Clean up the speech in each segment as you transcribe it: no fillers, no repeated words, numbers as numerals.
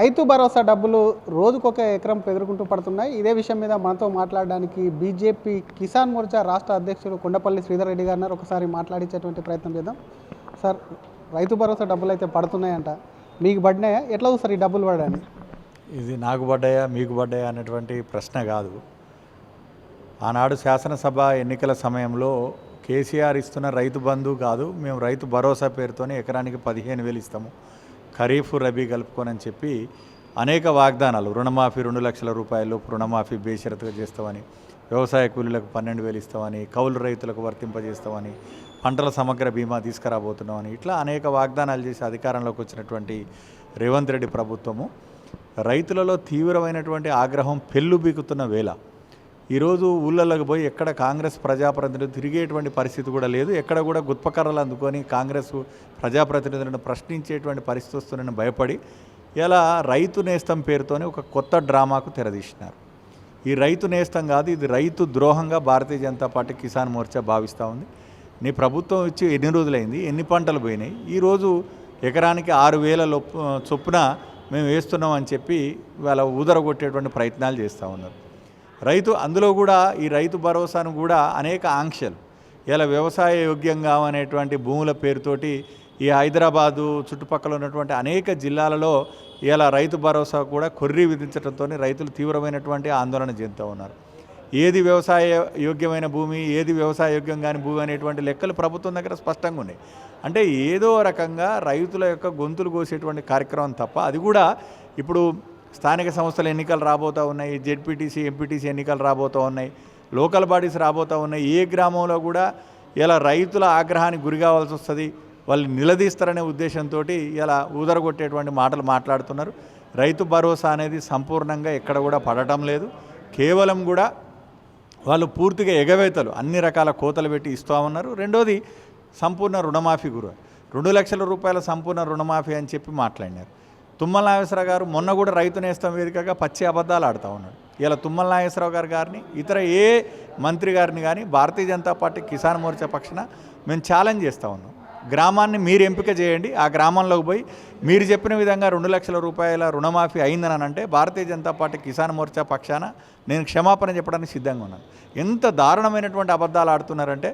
రైతు భరోసా డబ్బులు రోజుకొక ఎకరం పెరుగుకుంటూ పడుతున్నాయి. ఇదే విషయం మీద మనతో మాట్లాడడానికి బీజేపీ కిసాన్ మోర్చా రాష్ట్ర అధ్యక్షుడు కొండపల్లి శ్రీధర్ రెడ్డి గారు ఉన్నారు. ఒకసారి మాట్లాడించేటువంటి ప్రయత్నం చేద్దాం. సార్, రైతు భరోసా డబ్బులు అయితే పడుతున్నాయంట, మీకు పడినాయా? ఎట్లా సార్ ఈ డబ్బులు పడని? ఇది నాకు పడ్డాయా మీకు పడ్డాయా అనేటువంటి ప్రశ్న కాదు. ఆనాడు శాసనసభ ఎన్నికల సమయంలో కేసీఆర్ ఇస్తున్న రైతు బంధు కాదు, మేము రైతు భరోసా పేరుతోనే ఎకరానికి 15,000 ఇస్తాము, ఖరీఫ్ రబీ కలుపుకోనని చెప్పి అనేక వాగ్దానాలు, రుణమాఫీ 2 లక్షల రూపాయలు రుణమాఫీ బేషరతుగా చేస్తామని, వ్యవసాయ కూలీలకు 12,000 ఇస్తామని, కౌలు రైతులకు వర్తింపజేస్తామని, పంటల సమగ్ర బీమా తీసుకురాబోతున్నామని, ఇట్లా అనేక వాగ్దానాలు చేసి అధికారంలోకి వచ్చినటువంటి రేవంత్ రెడ్డి ప్రభుత్వము రైతులలో తీవ్రమైనటువంటి ఆగ్రహం పెళ్ళుబీకుతున్న వేళ ఈరోజు ఊళ్ళలోకి పోయి ఎక్కడ కాంగ్రెస్ ప్రజాప్రతినిధులు తిరిగేటువంటి పరిస్థితి కూడా లేదు. ఎక్కడ కూడా గుత్పకర్రలు అందుకొని కాంగ్రెస్ ప్రజాప్రతినిధులను ప్రశ్నించేటువంటి పరిస్థితి వస్తుందని భయపడి ఇలా రైతు నేస్తం పేరుతోనే ఒక కొత్త డ్రామాకు తెరదీసినారు. ఈ రైతు నేస్తం కాదు, ఇది రైతు ద్రోహంగా భారతీయ జనతా పార్టీ కిసాన్ మోర్చా భావిస్తూ ఉంది. నీ ప్రభుత్వం ఇచ్చి ఎన్ని రోజులైంది, ఎన్ని పంటలు పోయినాయి, ఈరోజు ఎకరానికి 6,000 చొప్పున మేము వేస్తున్నాం అని చెప్పి వాళ్ళ ఊదరగొట్టేటువంటి ప్రయత్నాలు చేస్తూ ఉన్నారు. రైతు అందులో కూడా ఈ రైతు భరోసాను కూడా అనేక ఆంక్షలు, ఇలా వ్యవసాయ యోగ్యంగా అనేటువంటి భూముల పేరుతోటి ఈ హైదరాబాదు చుట్టుపక్కల ఉన్నటువంటి అనేక జిల్లాలలో ఇలా రైతు భరోసా కూడా కొర్రీ విధించడంతో రైతులు తీవ్రమైనటువంటి ఆందోళన చెందుతూ ఉన్నారు. ఏది వ్యవసాయ యోగ్యమైన భూమి, ఏది వ్యవసాయ యోగ్యం కాని భూమి అనేటువంటి లెక్కలు ప్రభుత్వం దగ్గర స్పష్టంగా ఉన్నాయి. అంటే ఏదో రకంగా రైతుల యొక్క గొంతులు కోసేటువంటి కార్యక్రమం తప్ప, అది కూడా ఇప్పుడు స్థానిక సంస్థల ఎన్నికలు రాబోతూ ఉన్నాయి, జెడ్పీటీసీ ఎంపీటీసీ ఎన్నికలు రాబోతూ ఉన్నాయి, లోకల్ బాడీస్ రాబోతూ ఉన్నాయి. ఏ గ్రామంలో కూడా ఇలా రైతుల ఆగ్రహానికి గురి కావాల్సి వస్తుంది, వాళ్ళు నిలదీస్తారనే ఉద్దేశంతో ఇలా ఊదరగొట్టేటువంటి మాటలు మాట్లాడుతున్నారు. రైతు భరోసా అనేది సంపూర్ణంగా ఎక్కడ కూడా పడటం లేదు. కేవలం కూడా వాళ్ళు పూర్తిగా ఎగవేతలు, అన్ని రకాల కోతలు పెట్టి ఇస్తూ ఉన్నారు. రెండోది సంపూర్ణ రుణమాఫీ 2 లక్షల రూపాయల సంపూర్ణ రుణమాఫీ అని చెప్పి మాట్లాడినారు. తుమ్మల నాగేశ్వరరావు గారు మొన్న కూడా రైతు నేస్తం వేదికగా పచ్చి అబద్ధాలు ఆడుతూ ఉన్నాడు. ఇలా తుమ్మల నాగేశ్వరరావు గారిని ఇతర ఏ మంత్రి గారిని కానీ భారతీయ జనతా పార్టీ కిసాన్ మోర్చా పక్షాన మేము ఛాలెంజ్ చేస్తూ ఉన్నాం. గ్రామాన్ని మీరు ఎంపిక చేయండి, ఆ గ్రామంలోకి పోయి మీరు చెప్పిన విధంగా 2 లక్షల రూపాయల రుణమాఫీ అయిందని అంటే భారతీయ జనతా పార్టీ కిసాన్ మోర్చా పక్షాన నేను క్షమాపణ చెప్పడానికి సిద్ధంగా ఉన్నాను. ఎంత దారుణమైనటువంటి అబద్ధాలు ఆడుతున్నారంటే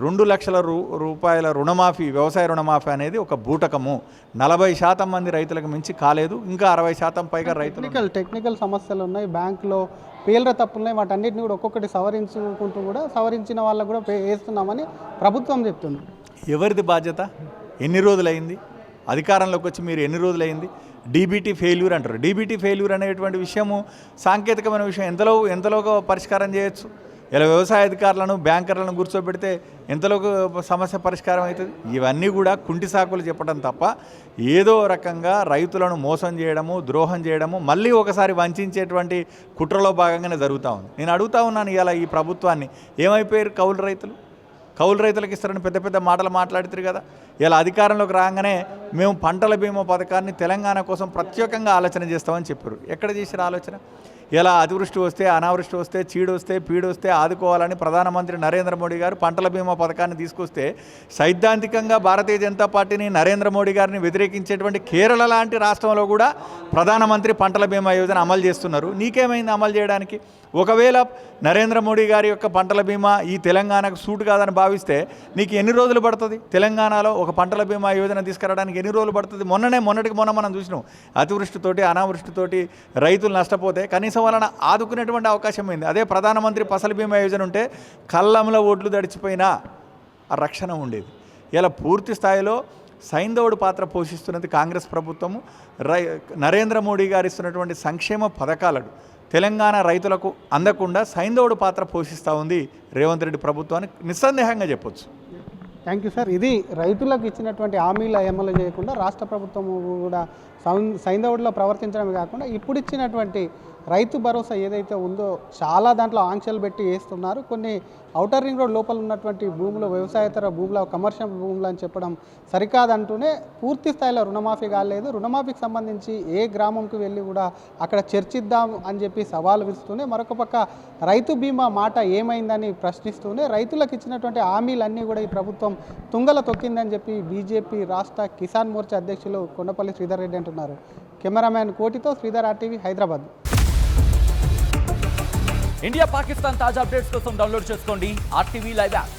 2 లక్షల రూపాయల రుణమాఫీ, వ్యవసాయ రుణమాఫీ అనేది ఒక బూటకము. 40% మంది రైతులకు మించి కాలేదు, ఇంకా 60% పైగా రైతులు టెక్నికల్ సమస్యలు ఉన్నాయి, బ్యాంకులో పేర్ల తప్పులున్నాయి, వాటన్నిటిని కూడా ఒక్కొక్కటి సవరించుకుంటూ కూడా సవరించిన వాళ్ళకు కూడా వేస్తున్నామని ప్రభుత్వం చెప్తుంది. ఎవరిది బాధ్యత? ఎన్ని రోజులైంది అధికారంలోకి వచ్చి? మీరు ఎన్ని రోజులైంది? డీబీటీ ఫెయిల్యూర్ అంటారు. డీబీటీ ఫెయిల్యూర్ అనేటువంటి విషయము సాంకేతికమైన విషయం, ఎంతలోగా పరిష్కారం చేయొచ్చు? ఇలా వ్యవసాయ అధికారులను బ్యాంకర్లను కూర్చోబెడితే ఎంతలోకి సమస్య పరిష్కారం అవుతుంది? ఇవన్నీ కూడా కుంటి సాకులు చెప్పడం తప్ప ఏదో రకంగా రైతులను మోసం చేయడము, ద్రోహం చేయడము, మళ్ళీ ఒకసారి వంచేటువంటి కుట్రలో భాగంగానే జరుగుతూ ఉంది. నేను అడుగుతా ఉన్నాను, ఇలా ఈ ప్రభుత్వాన్ని ఏమైపోయారు కౌలు రైతులకు ఇస్తారని పెద్ద పెద్ద మాటలు మాట్లాడుతారు కదా. ఇలా అధికారంలోకి రాగానే మేము పంటల బీమా పథకాన్ని తెలంగాణ కోసం ప్రత్యేకంగా ఆలోచన చేస్తామని చెప్పారు. ఎక్కడ చేశారు ఆలోచన? ఇలా అతివృష్టి వస్తే, అనావృష్టి వస్తే, చీడు వస్తే, పీడు వస్తే ఆదుకోవాలని ప్రధానమంత్రి నరేంద్ర మోడీ గారు పంటల బీమా పథకాన్ని తీసుకొస్తే సైద్ధాంతికంగా భారతీయ జనతా పార్టీని, నరేంద్ర మోడీ గారిని వ్యతిరేకించేటువంటి కేరళ లాంటి రాష్ట్రంలో కూడా ప్రధానమంత్రి పంటల బీమా యోజన అమలు చేస్తున్నారు. నీకేమైంది అమలు చేయడానికి? ఒకవేళ నరేంద్ర మోడీ గారి యొక్క పంటల బీమా ఈ తెలంగాణకు సూట్ కాదని భావిస్తే నీకు ఎన్ని రోజులు పడుతుంది? తెలంగాణలో ఒక పంటల బీమా యోజన తీసుకురావడానికి ఎన్ని రోజులు పడుతుంది? మొన్నటికి మనం చూసినాం, అతివృష్టితోటి అనావృష్టితోటి రైతులు నష్టపోతే కనీసం వాళ్ళని ఆదుకునేటువంటి అవకాశం అయింది. అదే ప్రధానమంత్రి ఫసల్ బీమా యోజన ఉంటే కళ్ళంలో ఓట్లు దడిచిపోయినా ఆ రక్షణ ఉండేది. ఇలా పూర్తి స్థాయిలో సైంధవుడు పాత్ర పోషిస్తున్నది కాంగ్రెస్ ప్రభుత్వము. నరేంద్ర మోడీ గారు ఇస్తున్నటువంటి సంక్షేమ పథకాలను తెలంగాణ రైతులకు అందకుండా సైంధవుడు పాత్ర పోషిస్తూ ఉంది రేవంత్ రెడ్డి ప్రభుత్వానికి నిస్సందేహంగా చెప్పొచ్చు. Thank you sir. ఇది రైతులకు ఇచ్చినటువంటి హామీల అమలు చేయకుండా రాష్ట్ర ప్రభుత్వం కూడా సైంధవుడిలో ప్రవర్తించడమే కాకుండా ఇప్పుడు ఇచ్చినటువంటి రైతు భరోసా ఏదైతే ఉందో చాలా దాంట్లో ఆంక్షలు పెట్టి వేస్తున్నారు. కొన్ని ఔటర్ రింగ్ రోడ్ లోపల ఉన్నటువంటి భూములు వ్యవసాయేతర భూముల కమర్షియల్ భూములు అని చెప్పడం సరికాదంటూనే పూర్తి స్థాయిలో రుణమాఫీ కాలేదు. రుణమాఫీకి సంబంధించి ఏ గ్రామంకి వెళ్ళి కూడా అక్కడ చర్చిద్దాం అని చెప్పి సవాలు విస్తూనే మరొక పక్క రైతు బీమా మాట ఏమైందని ప్రశ్నిస్తూనే రైతులకు ఇచ్చినటువంటి హామీలన్నీ కూడా ఈ ప్రభుత్వం తుంగల తొక్కిందని చెప్పి బీజేపీ రాష్ట్ర కిసాన్ మోర్చా అధ్యక్షులు కొండపల్లి శ్రీధర్ రెడ్డి అంటున్నారు. కెమెరామ్యాన్ కోటితో శ్రీధర్ RTV హైదరాబాద్. ఇండియా పాకిస్తాన్ తాజా అప్డేట్స్ కోసం డౌన్లోడ్ చేసుకోండి RTV లైవ్ యాప్.